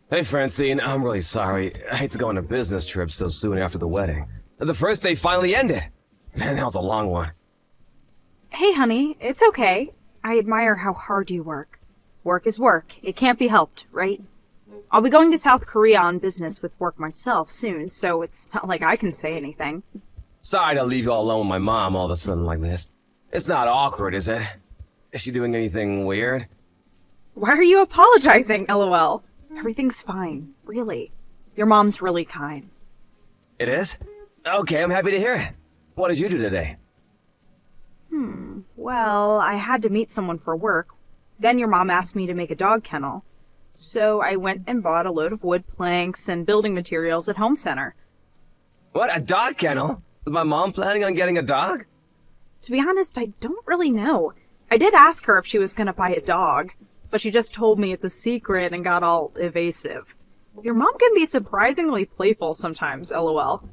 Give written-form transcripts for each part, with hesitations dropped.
Hey, Francine, I'm really sorry. I hate to go on a business trip so soon after the wedding. The first day finally ended. Man, that was a long one. Hey, honey, it's okay. I admire how hard you work. Work is work. It can't be helped, right? I'll be going to South Korea on business with work myself soon, so it's not like I can say anything. Sorry to leave you all alone with my mom all of a sudden like this. It's not awkward, is it? Is she doing anything weird? Why are you apologizing, LOL? Everything's fine, really. Your mom's really kind. It is? Okay, I'm happy to hear it. What did you do today? Well, I had to meet someone for work. Then your mom asked me to make a dog kennel. So I went and bought a load of wood planks and building materials at Home Center. What, a dog kennel? Was my mom planning on getting a dog? To be honest, I don't really know. I did ask her if she was going to buy a dog, but she just told me it's a secret and got all evasive. Your mom can be surprisingly playful sometimes, LOL.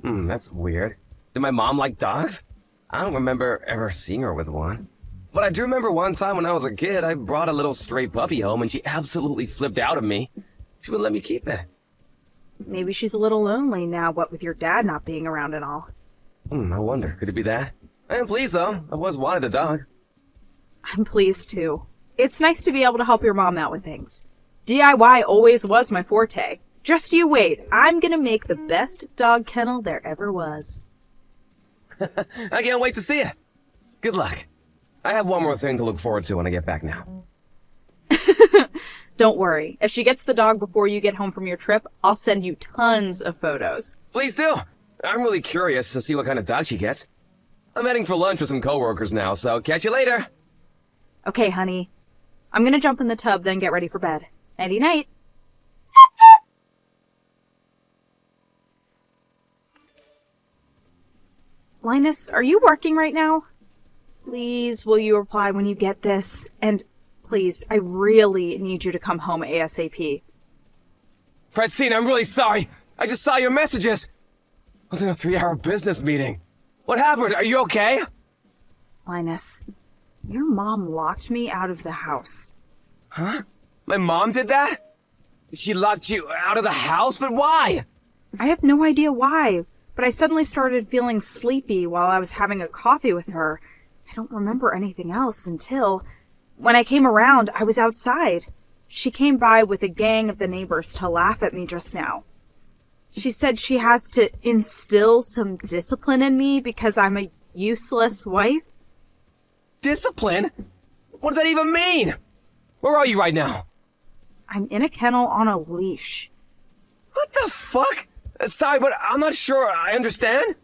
That's weird. Did my mom like dogs? I don't remember ever seeing her with one. But I do remember one time when I was a kid, I brought a little stray puppy home and she absolutely flipped out at me. She wouldn't let me keep it. Maybe she's a little lonely now, what with your dad not being around and all. I wonder, could it be that? I am pleased though, I always wanted a dog. I'm pleased too. It's nice to be able to help your mom out with things. DIY always was my forte. Just you wait, I'm gonna make the best dog kennel there ever was. I can't wait to see it. Good luck. I have one more thing to look forward to when I get back now. Don't worry, if she gets the dog before you get home from your trip, I'll send you tons of photos. Please do. I'm really curious to see what kind of dog she gets. I'm heading for lunch with some coworkers now, so catch you later. Okay, honey. I'm gonna jump in the tub, then get ready for bed. Nighty-night. Linus, are you working right now? Please, will you reply when you get this? And please, I really need you to come home ASAP. Francine, I'm really sorry. I just saw your messages. I was in a 3-hour business meeting. What happened? Are you okay? Linus, your mom locked me out of the house. Huh? My mom did that? She locked you out of the house? But why? I have no idea why, but I suddenly started feeling sleepy while I was having a coffee with her. I don't remember anything else until... When I came around, I was outside. She came by with a gang of the neighbors to laugh at me just now. She said she has to instill some discipline in me because I'm a useless wife. Discipline? What does that even mean? Where are you right now? I'm in a kennel on a leash. What the fuck? Sorry, but I'm not sure I understand.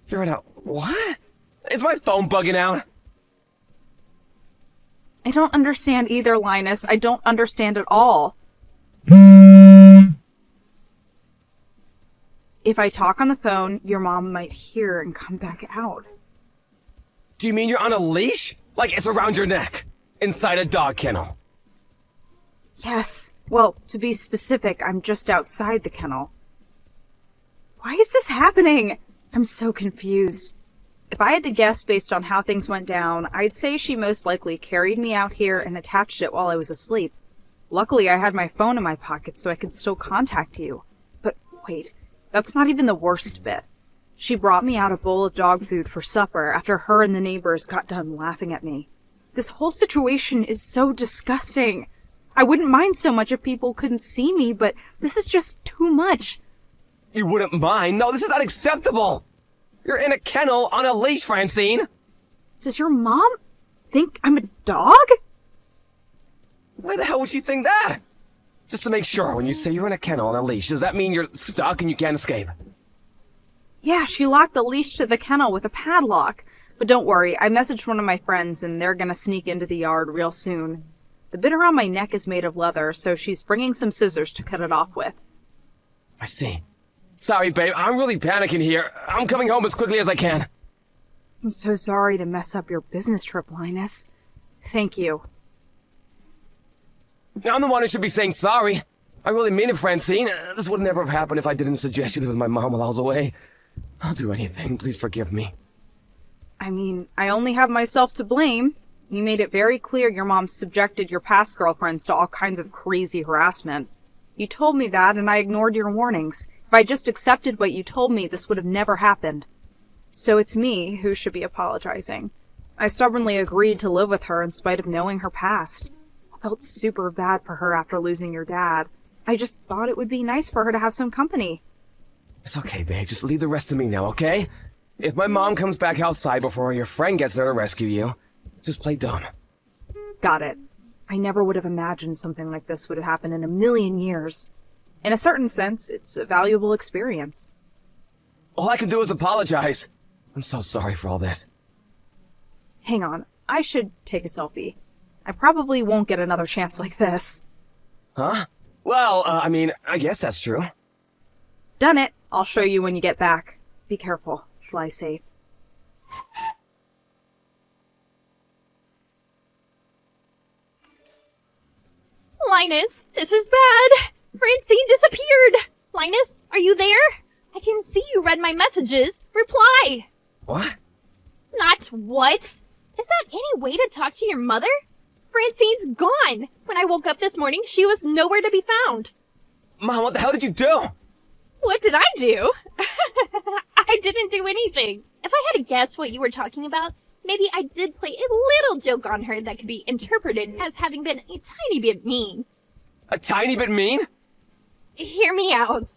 You're in a... what? Is my phone bugging out? I don't understand either, Linus. I don't understand at all. If I talk on the phone, your mom might hear and come back out. Do you mean you're on a leash? Like it's around your neck? Inside a dog kennel? Yes. Well, to be specific, I'm just outside the kennel. Why is this happening? I'm so confused. If I had to guess based on how things went down, I'd say she most likely carried me out here and attached it while I was asleep. Luckily, I had my phone in my pocket so I could still contact you. But wait, that's not even the worst bit. She brought me out a bowl of dog food for supper after her and the neighbors got done laughing at me. This whole situation is so disgusting. I wouldn't mind so much if people couldn't see me, but this is just too much. You wouldn't mind? No, this is unacceptable! You're in a kennel on a leash, Francine! Does your mom think I'm a dog? Why the hell would she think that? Just to make sure, when you say you're in a kennel on a leash, does that mean you're stuck and you can't escape? Yeah, she locked the leash to the kennel with a padlock. But don't worry, I messaged one of my friends and they're gonna sneak into the yard real soon. The bit around my neck is made of leather, so she's bringing some scissors to cut it off with. I see. Sorry, babe, I'm really panicking here. I'm coming home as quickly as I can. I'm so sorry to mess up your business trip, Linus. Thank you. I'm the one who should be saying sorry. I really mean it, Francine. This would never have happened if I didn't suggest you live with my mom while I was away. I'll do anything. Please forgive me. I mean, I only have myself to blame. You made it very clear your mom subjected your past girlfriends to all kinds of crazy harassment. You told me that, and I ignored your warnings. If I just accepted what you told me, this would have never happened. So it's me who should be apologizing. I stubbornly agreed to live with her in spite of knowing her past. I felt super bad for her after losing your dad. I just thought it would be nice for her to have some company. It's okay, babe. Just leave the rest to me now, okay? If my mom comes back outside before your friend gets there to rescue you, just play dumb. Got it. I never would have imagined something like this would have happened in a million years. In a certain sense, it's a valuable experience. All I can do is apologize. I'm so sorry for all this. Hang on, I should take a selfie. I probably won't get another chance like this. Huh? Well, I guess that's true. Done it. I'll show you when you get back. Be careful. Fly safe. Linus, this is bad. Francine disappeared. Linus, are you there? I can see you read my messages. Reply. What? Not what? Is that any way to talk to your mother? Francine's gone. When I woke up this morning, she was nowhere to be found. Mom, what the hell did you do? What did I do? I didn't do anything. If I had to guess what you were talking about, maybe I did play a little joke on her that could be interpreted as having been a tiny bit mean. A tiny bit mean? Hear me out.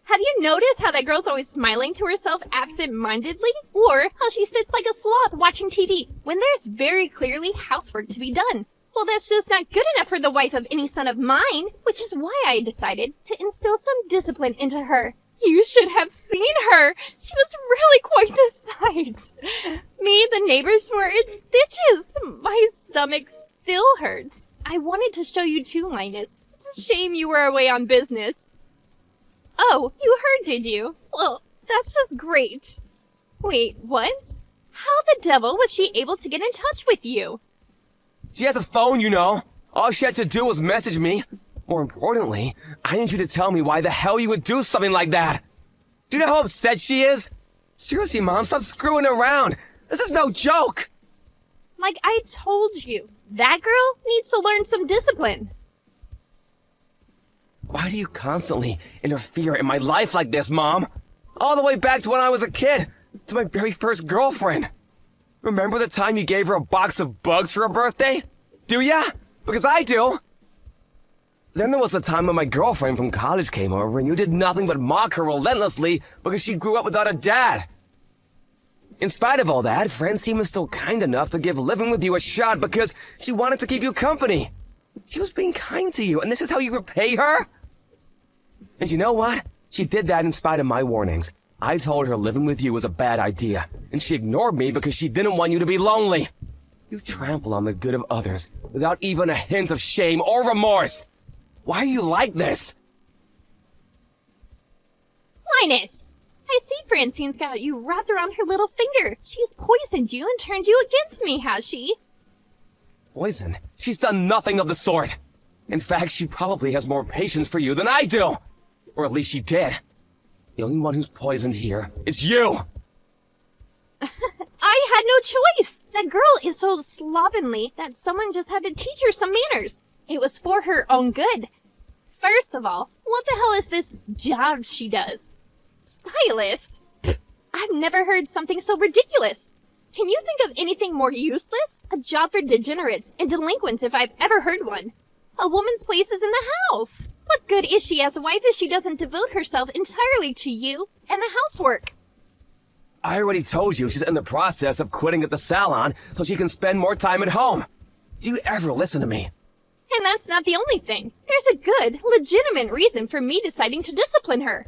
Have you noticed how that girl's always smiling to herself absent-mindedly? Or how she sits like a sloth watching TV when there's very clearly housework to be done? Well, that's just not good enough for the wife of any son of mine, which is why I decided to instill some discipline into her. You should have seen her. She was really quite the sight. Me, the neighbors were in stitches. My stomach still hurts. I wanted to show you too, Linus. It's a shame you were away on business. Oh, you heard, did you? Well, that's just great. Wait, what? How the devil was she able to get in touch with you? She has a phone, you know. All she had to do was message me. More importantly, I need you to tell me why the hell you would do something like that. Do you know how upset she is? Seriously, Mom, stop screwing around. This is no joke. Like I told you, that girl needs to learn some discipline. Why do you constantly interfere in my life like this, Mom? All the way back to when I was a kid, to my very first girlfriend. Remember the time you gave her a box of bugs for her birthday? Do ya? Because I do. Then there was the time when my girlfriend from college came over and you did nothing but mock her relentlessly because she grew up without a dad. In spite of all that, Francine was still kind enough to give living with you a shot because she wanted to keep you company. She was being kind to you, and this is how you repay her? And you know what? She did that in spite of my warnings. I told her living with you was a bad idea, and she ignored me because she didn't want you to be lonely. You trample on the good of others without even a hint of shame or remorse. Why are you like this? Linus! I see Francine's got you wrapped around her little finger. She's poisoned you and turned you against me, has she? Poison? She's done nothing of the sort. In fact, she probably has more patience for you than I do. Or at least she did. The only one who's poisoned here is you! I had no choice! That girl is so slovenly that someone just had to teach her some manners. It was for her own good. First of all, what the hell is this job she does? Stylist? Pfft, I've never heard something so ridiculous. Can you think of anything more useless? A job for degenerates and delinquents if I've ever heard one. A woman's place is in the house. What good is she as a wife if she doesn't devote herself entirely to you and the housework? I already told you she's in the process of quitting at the salon so she can spend more time at home. Do you ever listen to me? And that's not the only thing. There's a good, legitimate reason for me deciding to discipline her.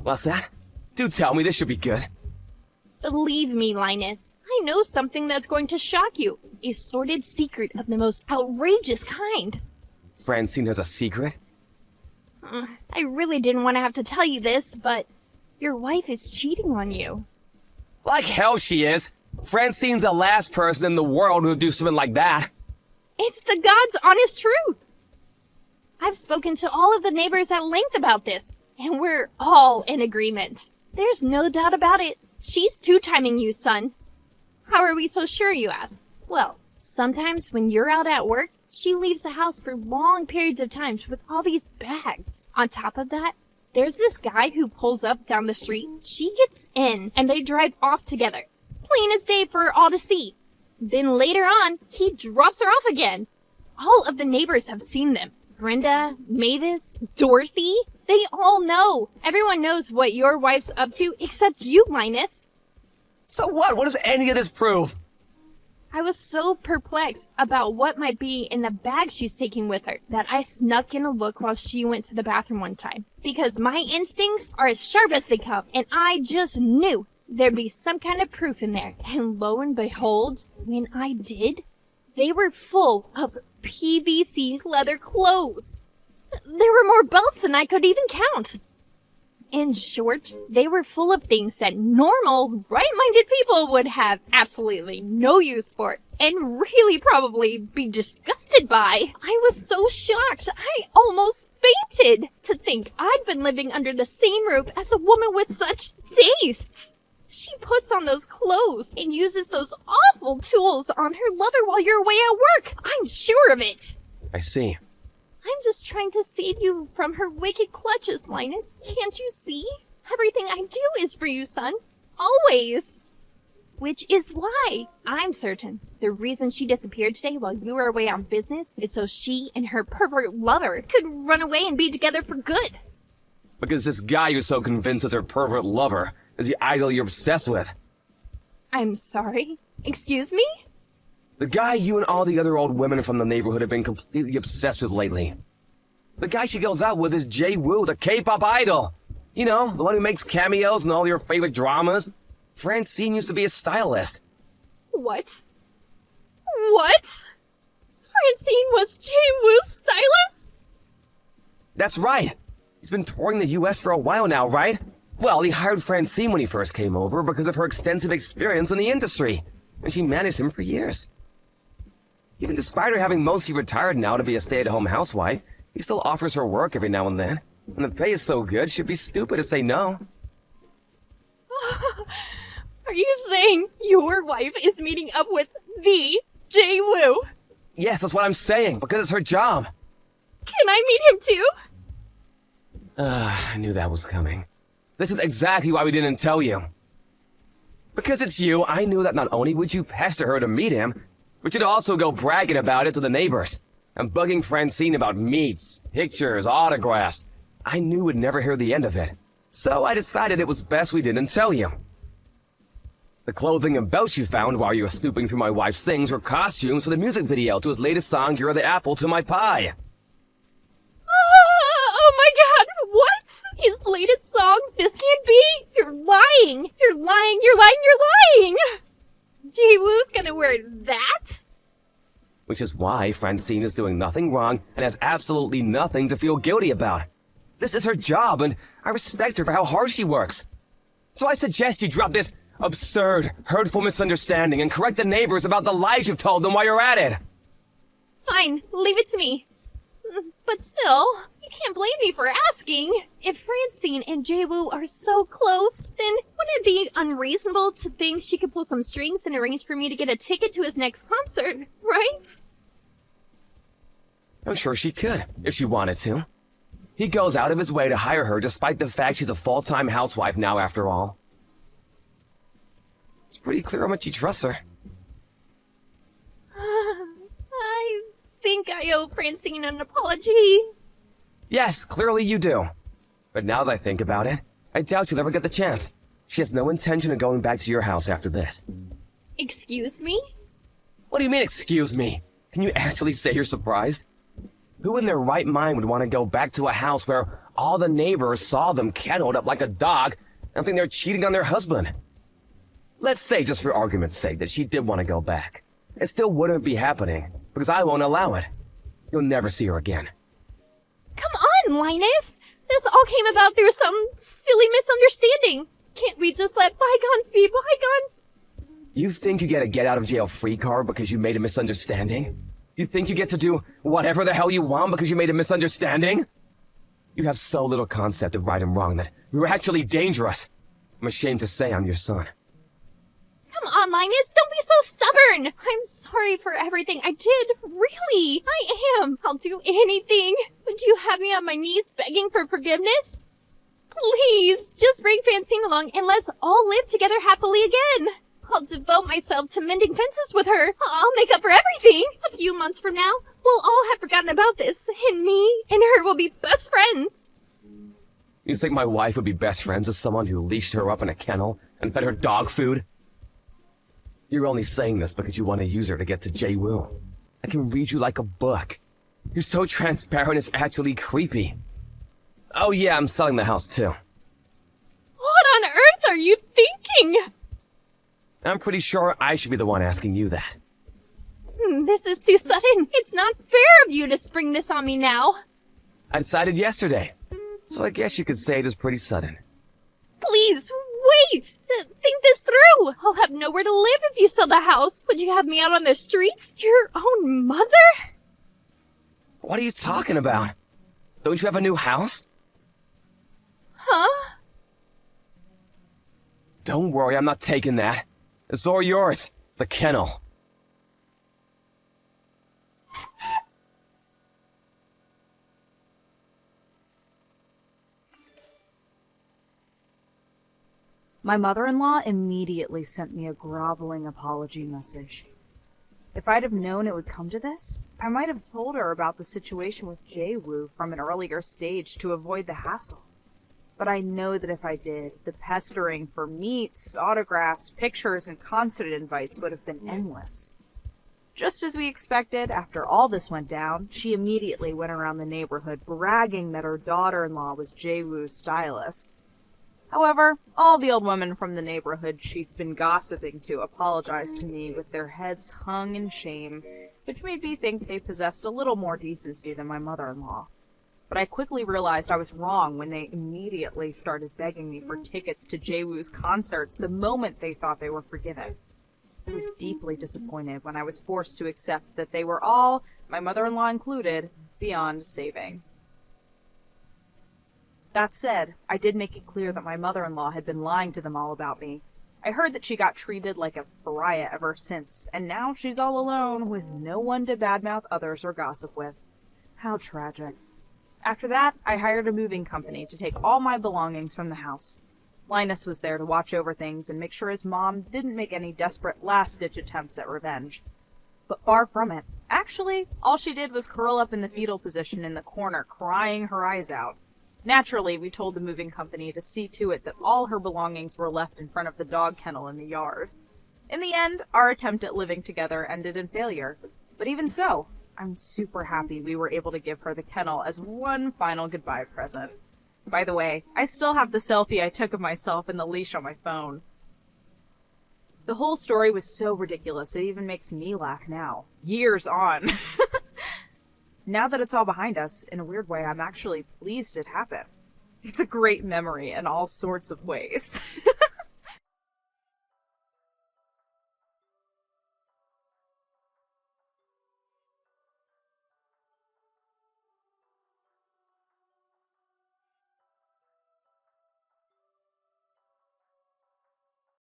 What's that? Do tell me, this should be good. Believe me, Linus, I know something that's going to shock you. A sordid secret of the most outrageous kind. Francine has a secret? I really didn't want to have to tell you this, but your wife is cheating on you. Like hell she is. Francine's the last person in the world who would do something like that. It's the God's honest truth. I've spoken to all of the neighbors at length about this, and we're all in agreement. There's no doubt about it. She's two-timing you, son. How are we so sure, you ask? Well, sometimes when you're out at work, She leaves the house for long periods of time with all these bags. On top of that, there's this guy who pulls up down the street. She gets in, and they drive off together. Plain as day for all to see. Then later on, he drops her off again. All of the neighbors have seen them. Brenda, Mavis, Dorothy, they all know. Everyone knows what your wife's up to except you, Linus. So what? What does any of this prove? I was so perplexed about what might be in the bag she's taking with her that I snuck in a look while she went to the bathroom one time. Because my instincts are as sharp as they come, and I just knew there'd be some kind of proof in there. And lo and behold, when I did, they were full of PVC leather clothes. There were more belts than I could even count. In short, they were full of things that normal, right-minded people would have absolutely no use for and really probably be disgusted by. I was so shocked, I almost fainted to think I'd been living under the same roof as a woman with such tastes. She puts on those clothes and uses those awful tools on her lover while you're away at work. I'm sure of it. I see. I'm just trying to save you from her wicked clutches, Linus. Can't you see? Everything I do is for you, son. Always. Which is why I'm certain the reason she disappeared today while you were away on business is so she and her pervert lover could run away and be together for good. Because this guy you're so convinced is her pervert lover is the idol you're obsessed with. I'm sorry? Excuse me? The guy you and all the other old women from the neighborhood have been completely obsessed with lately. The guy she goes out with is Jay Woo, the K-pop idol. You know, the one who makes cameos in all your favorite dramas. Francine used to be a stylist. What? What? Francine was Jay Woo's stylist? That's right. He's been touring the US for a while now, right? Well, he hired Francine when he first came over because of her extensive experience in the industry, and she managed him for years. Even despite her having mostly retired now to be a stay-at-home housewife, he still offers her work every now and then. And the pay is so good, she'd be stupid to say no. Are you saying your wife is meeting up with the Jay Woo? Yes, that's what I'm saying, because it's her job. Can I meet him too? I knew that was coming. This is exactly why we didn't tell you. Because it's you, I knew that not only would you pester her to meet him, but you'd also go bragging about it to the neighbors, and bugging Francine about meets, pictures, autographs. I knew we'd never hear the end of it. So I decided it was best we didn't tell you. The clothing and belts you found while you were snooping through my wife's things were costumes for the music video to his latest song, You're the Apple to My Pie. Oh my god, what? His latest song? This can't be! You're lying! You're lying, you're lying, you're lying! Jay Woo's gonna wear that? Which is why Francine is doing nothing wrong and has absolutely nothing to feel guilty about. This is her job, and I respect her for how hard she works. So I suggest you drop this absurd, hurtful misunderstanding and correct the neighbors about the lies you've told them while you're at it. Fine, leave it to me. But still, you can't blame me for asking. If Francine and Jay Woo are so close, then wouldn't it be unreasonable to think she could pull some strings and arrange for me to get a ticket to his next concert, right? I'm sure she could, if she wanted to. He goes out of his way to hire her despite the fact she's a full-time housewife now after all. It's pretty clear how much he trusts her. I think I owe Francine an apology. Yes, clearly you do. But now that I think about it, I doubt you'll ever get the chance. She has no intention of going back to your house after this. Excuse me? What do you mean, excuse me? Can you actually say you're surprised? Who in their right mind would want to go back to a house where all the neighbors saw them kenneled up like a dog and think they're cheating on their husband? Let's say, just for argument's sake, that she did want to go back. It still wouldn't be happening, because I won't allow it. You'll never see her again. Come on, Linus! This all came about through some silly misunderstanding. Can't we just let bygones be bygones? You think you get a get-out-of-jail-free card because you made a misunderstanding? You think you get to do whatever the hell you want because you made a misunderstanding? You have so little concept of right and wrong that you're actually dangerous. I'm ashamed to say I'm your son. Come online is. Don't be so stubborn. I'm sorry for everything I did. Really. I am. I'll do anything. Would you have me on my knees begging for forgiveness? Please, just bring Francine along and let's all live together happily again. I'll devote myself to mending fences with her. I'll make up for everything. A few months from now, we'll all have forgotten about this, and me and her will be best friends. You think my wife would be best friends with someone who leashed her up in a kennel and fed her dog food? You're only saying this because you want to use her to get to Jae-woo. I can read you like a book. You're so transparent, it's actually creepy. Oh yeah, I'm selling the house too. What on earth are you thinking? I'm pretty sure I should be the one asking you that. This is too sudden. It's not fair of you to spring this on me now. I decided yesterday, so I guess you could say it is pretty sudden. Please, wait! Think this through! I'll have nowhere to live if you sell the house. Would you have me out on the streets? Your own mother? What are you talking about? Don't you have a new house? Huh? Don't worry, I'm not taking that. It's all yours. The kennel. My mother-in-law immediately sent me a groveling apology message. If I'd have known it would come to this, I might have told her about the situation with Jae-woo from an earlier stage to avoid the hassle. But I know that if I did, the pestering for meets, autographs, pictures, and concert invites would have been endless. Just as we expected, after all this went down, she immediately went around the neighborhood bragging that her daughter-in-law was Jae-woo's stylist. However, all the old women from the neighborhood she'd been gossiping to apologized to me with their heads hung in shame, which made me think they possessed a little more decency than my mother-in-law. But I quickly realized I was wrong when they immediately started begging me for tickets to Jae-woo's concerts the moment they thought they were forgiven. I was deeply disappointed when I was forced to accept that they were all, my mother-in-law included, beyond saving. That said, I did make it clear that my mother-in-law had been lying to them all about me. I heard that she got treated like a pariah ever since, and now she's all alone with no one to badmouth others or gossip with. How tragic. After that, I hired a moving company to take all my belongings from the house. Linus was there to watch over things and make sure his mom didn't make any desperate last-ditch attempts at revenge. But far from it. Actually, all she did was curl up in the fetal position in the corner, crying her eyes out. Naturally, we told the moving company to see to it that all her belongings were left in front of the dog kennel in the yard. In the end, our attempt at living together ended in failure. But even so, I'm super happy we were able to give her the kennel as one final goodbye present. By the way, I still have the selfie I took of myself and the leash on my phone. The whole story was so ridiculous it even makes me laugh now. Years on. Now that it's all behind us, in a weird way, I'm actually pleased it happened. It's a great memory in all sorts of ways.